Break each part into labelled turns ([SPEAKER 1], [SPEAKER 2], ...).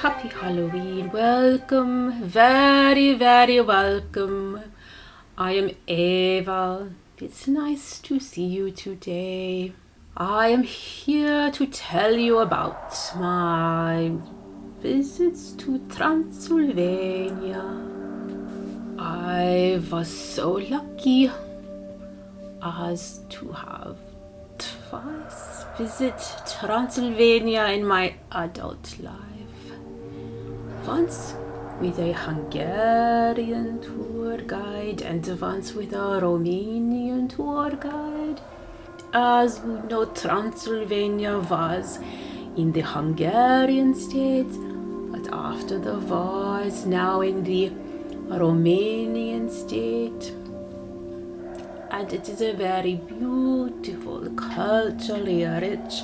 [SPEAKER 1] Happy Halloween, welcome, very, very welcome. I am Eva. It's nice to see you today. I am here to tell you about my visits to Transylvania. I was so lucky as to have twice visit Transylvania in my adult life. Once with a Hungarian tour guide and once with a Romanian tour guide. As you know, Transylvania was in the Hungarian state, but after the war is now in the Romanian state. And it is a very beautiful, culturally rich,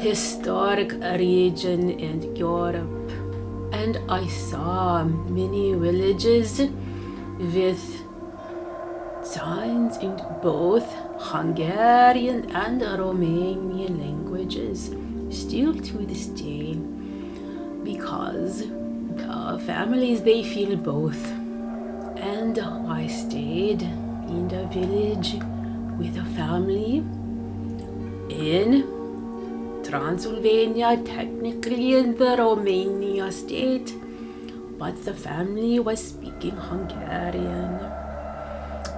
[SPEAKER 1] historic region in Europe. And I saw many villages with signs in both Hungarian and Romanian languages, still to this day, because the families, they feel both. And I stayed in the village with a family in Transylvania, technically in the Romania state, but the family was speaking Hungarian.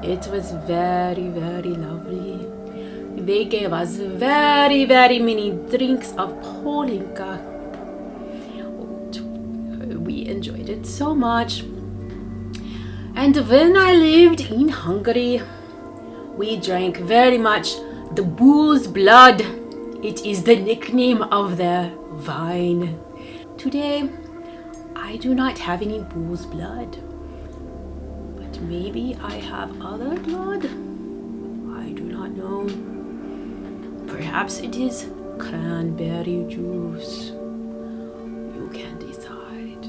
[SPEAKER 1] It was very, very lovely. They gave us very, very many drinks of Polinka. We enjoyed it so much. And when I lived in Hungary, we drank very much the bull's blood. It is the nickname of their wine. Today, I do not have any bull's blood, but maybe I have other blood. I do not know. Perhaps it is cranberry juice. You can decide.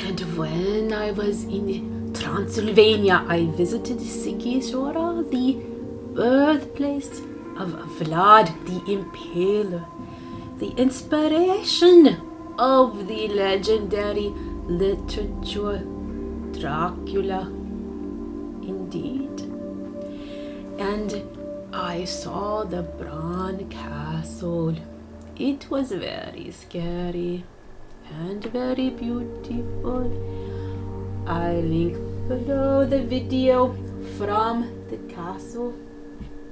[SPEAKER 1] And when I was in Transylvania, I visited Sighișoara, the birthplace of Vlad the Impaler, the inspiration of the legendary literature Dracula, indeed. And I saw the Bran Castle. It was very scary and very beautiful. I link below the video from the castle.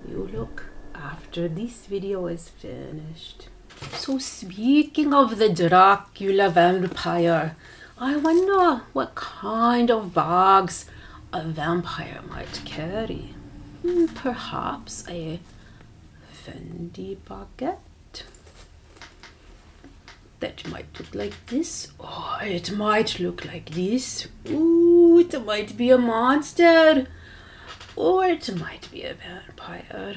[SPEAKER 1] You look after this video is finished. So speaking of the Dracula vampire, I wonder what kind of bags a vampire might carry. Perhaps a Fendi Baguette. That might look like this, or it might look like this. Ooh, it might be a monster. Or it might be a vampire.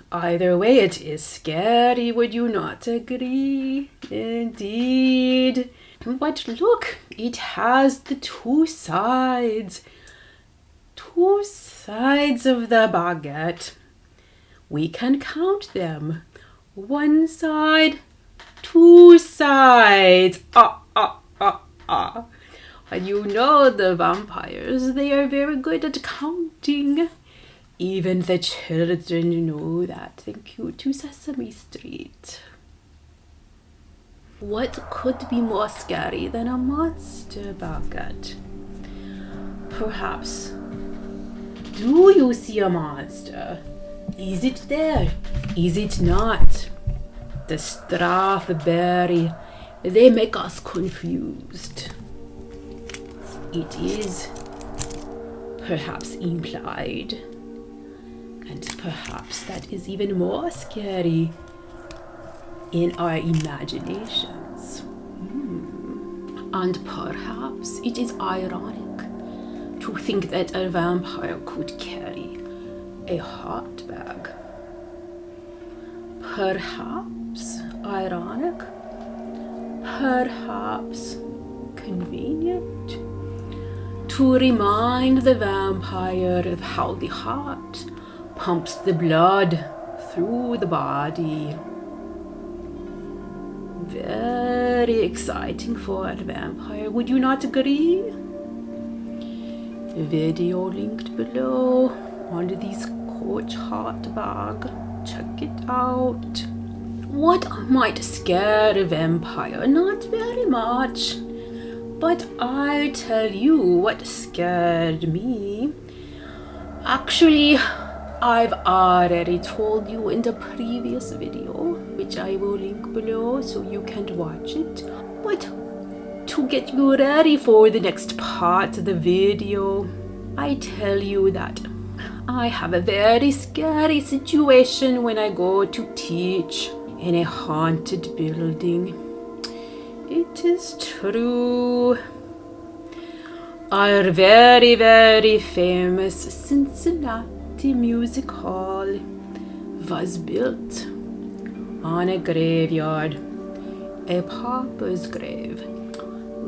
[SPEAKER 1] Either way, it is scary, would you not agree? Indeed. But look, it has the two sides. Two sides of the baguette. We can count them. One side, two sides. And you know the vampires, they are very good at counting. Even the children know that. Thank you to Sesame Street. What could be more scary than a monster baguette? Perhaps. Do you see a monster? Is it there? Is it not? The Strathberry, they make us confused. It is perhaps implied, and perhaps that is even more scary in our imaginations. And perhaps it is ironic to think that a vampire could carry a heart bag. Perhaps ironic, perhaps convenient, to remind the vampire of how the heart pumps the blood through the body. Very exciting for a vampire, would you not agree? Video linked below on this coach heart bag. Check it out. What might scare a vampire? Not very much. But I'll tell you what scared me. Actually, I've already told you in the previous video, which I will link below so you can watch it. But to get you ready for the next part of the video, I tell you that I have a very scary situation when I go to teach in a haunted building. It is true. Our very, very famous Cincinnati Music Hall was built on a graveyard, a pauper's grave.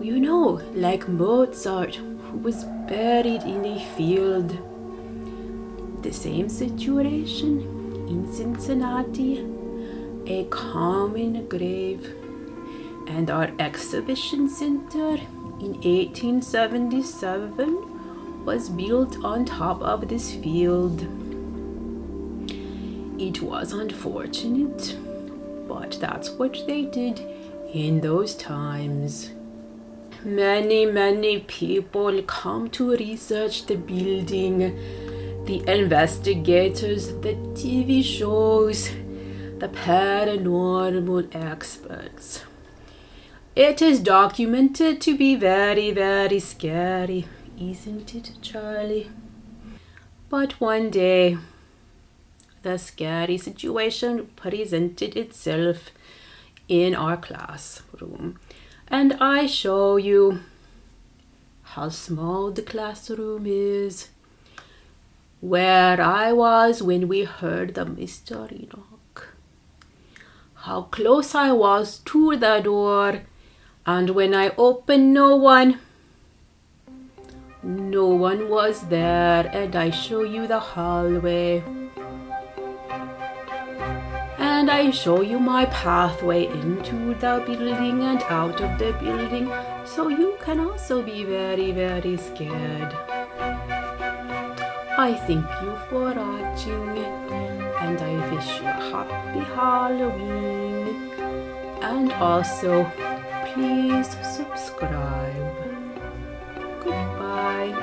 [SPEAKER 1] You know, like Mozart, who was buried in a field. The same situation in Cincinnati, a common grave. And our exhibition center in 1877 was built on top of this field. It was unfortunate, but that's what they did in those times. Many people come to research the building. The investigators, the TV shows, the paranormal experts. It is documented to be very, very scary, isn't it, Charlie? But one day, the scary situation presented itself in our classroom. And I show you how small the classroom is, where I was when we heard the mystery knock, how close I was to the door. And when I opened, no one was there, and I show you the hallway. And I show you my pathway into the building and out of the building, so you can also be very, very scared. I thank you for watching, and I wish you a happy Halloween. And also, please subscribe. Goodbye.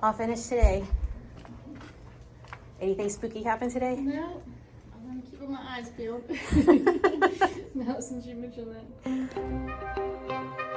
[SPEAKER 1] All finished today. Anything spooky happened today?
[SPEAKER 2] No, I'm gonna keep my eyes peeled. Now since you mentioned that.